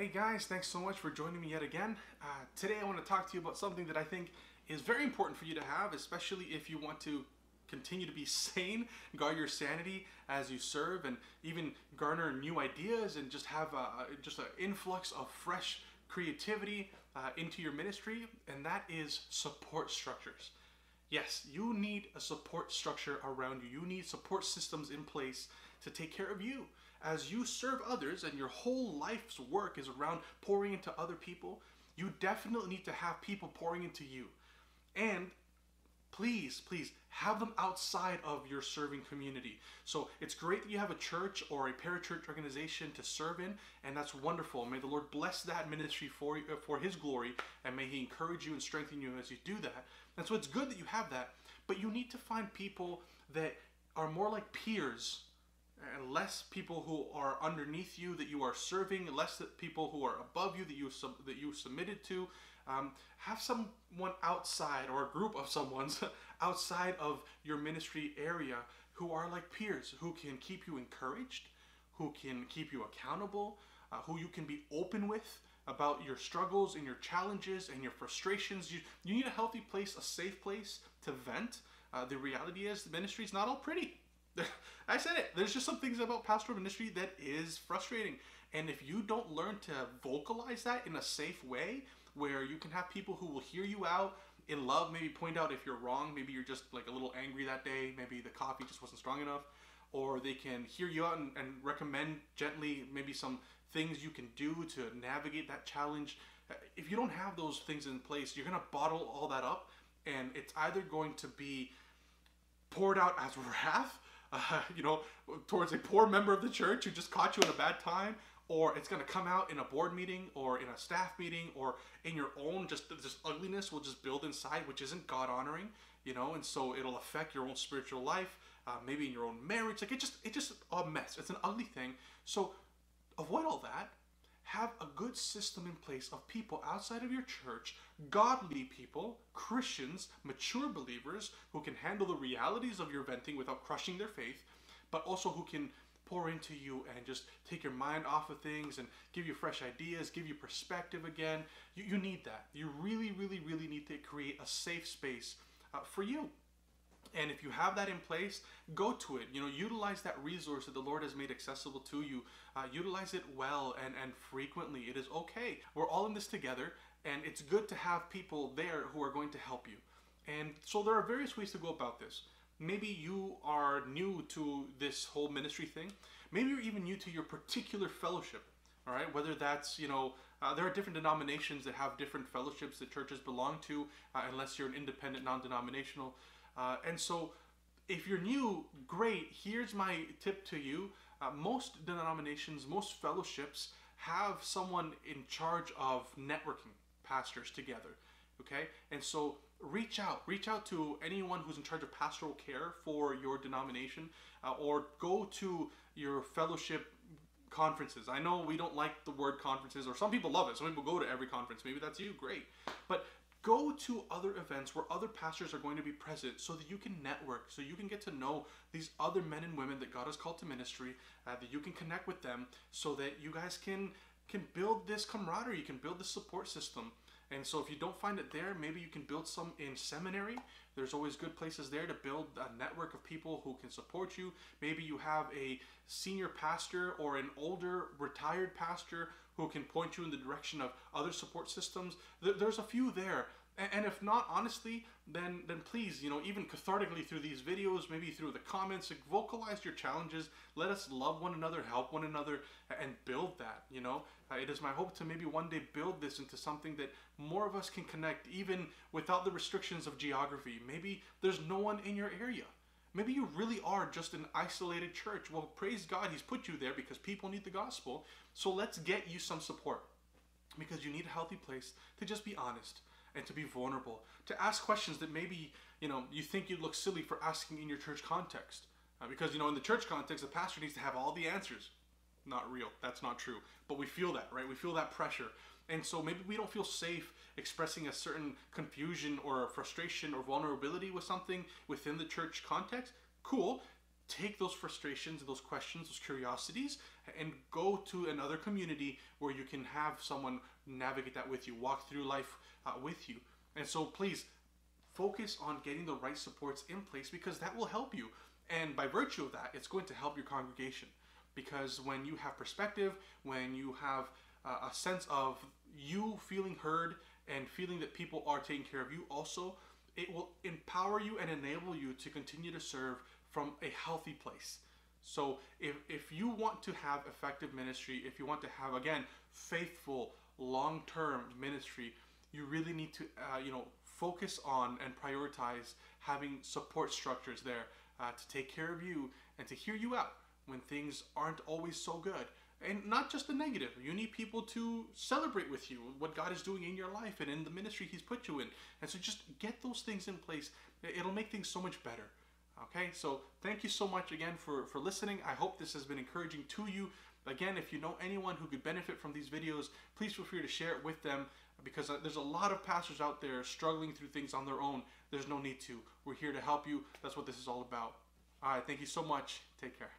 Hey guys, thanks so much for joining me yet again. Today I want to talk to you about something that I think is very important for you to have, especially if you want to continue to be sane, guard your sanity as you serve, and even garner new ideas and just have just an influx of fresh creativity into your ministry, and that is support structures. Yes, you need a support structure around you. You need support systems in place to take care of you. As you serve others and your whole life's work is around pouring into other people, you definitely need to have people pouring into you. And please have them outside of your serving community. So it's great that you have a church or a parachurch organization to serve in, and that's wonderful. May the Lord bless that ministry for His glory, and may He encourage you and strengthen you as you do that. And so it's good that you have that, but you need to find people that are more like peers and less people who are underneath you that you are serving, less people who are above you that you submitted to. Have someone outside, or a group of someone's outside of your ministry area, who are like peers, who can keep you encouraged, who can keep you accountable, who you can be open with about your struggles and your challenges and your frustrations. You need a healthy place, a safe place to vent. The reality is the ministry is not all pretty. I said it. There's just some things about pastoral ministry that is frustrating. And if you don't learn to vocalize that in a safe way, where you can have people who will hear you out in love, maybe point out if you're wrong, maybe you're just like a little angry that day, maybe the coffee just wasn't strong enough, or they can hear you out and recommend gently maybe some things you can do to navigate that challenge. If you don't have those things in place, you're going to bottle all that up, and it's either going to be poured out as wrath, towards a poor member of the church who just caught you at a bad time, or it's going to come out in a board meeting or in a staff meeting or in your own, just this ugliness will just build inside, which isn't God honoring, and so it'll affect your own spiritual life, maybe in your own marriage. Like it's just a mess. It's an ugly thing. So avoid all that. Have a good system in place of people outside of your church, godly people, Christians, mature believers who can handle the realities of your venting without crushing their faith, but also who can pour into you and just take your mind off of things and give you fresh ideas, give you perspective again. You need that. You really need to create a safe space for you. And if you have that in place, go to it. Utilize that resource that the Lord has made accessible to you. Utilize it well and frequently. It is okay. We're all in this together, and it's good to have people there who are going to help you. And so there are various ways to go about this. Maybe you are new to this whole ministry thing. Maybe you're even new to your particular fellowship. All right, whether that's, there are different denominations that have different fellowships that churches belong to, unless you're an independent, non-denominational. And so if you're new, great. Here's my tip to you. Most denominations, most fellowships have someone in charge of networking pastors together. Okay? And so reach out to anyone who's in charge of pastoral care for your denomination, or go to your fellowship conferences. I know we don't like the word conferences, or some people love it. Some people go to every conference. Maybe that's you. Great. But go to other events where other pastors are going to be present, so that you can network, so you can get to know these other men and women that God has called to ministry, that you can connect with them, so that you guys can build this camaraderie, you can build this support system. And so if you don't find it there, maybe you can build some in seminary. There's always good places there to build a network of people who can support you. Maybe you have a senior pastor or an older retired pastor who can point you in the direction of other support systems. There's a few there. And if not, honestly, then please, even cathartically through these videos, maybe through the comments, vocalize your challenges. Let us love one another, help one another, and build that, It is my hope to maybe one day build this into something that more of us can connect, even without the restrictions of geography. Maybe there's no one in your area. Maybe you really are just an isolated church. Well, praise God, He's put you there because people need the gospel. So let's get you some support, because you need a healthy place to just be honest and to be vulnerable, to ask questions that maybe, you think you'd look silly for asking in your church context. Because, in the church context, the pastor needs to have all the answers. Not real. That's not true. But we feel that, right? We feel that pressure. And so maybe we don't feel safe expressing a certain confusion or frustration or vulnerability with something within the church context. Cool. take those frustrations, those questions, those curiosities, and go to another community where you can have someone navigate that with you, walk through life with you. And so please focus on getting the right supports in place, because that will help you. And by virtue of that, it's going to help your congregation. Because when you have perspective, when you have a sense of you feeling heard and feeling that people are taking care of you also, it will empower you and enable you to continue to serve from a healthy place. So if you want to have effective ministry, if you want to have, again, faithful, long-term ministry, you really need to focus on and prioritize having support structures there to take care of you and to hear you out when things aren't always so good. And not just the negative. You need people to celebrate with you what God is doing in your life and in the ministry He's put you in. And so just get those things in place. It'll make things so much better. Okay, so thank you so much again for listening. I hope this has been encouraging to you. Again, if you know anyone who could benefit from these videos, please feel free to share it with them, because there's a lot of pastors out there struggling through things on their own. There's no need to. We're here to help you. That's what this is all about. All right, thank you so much. Take care.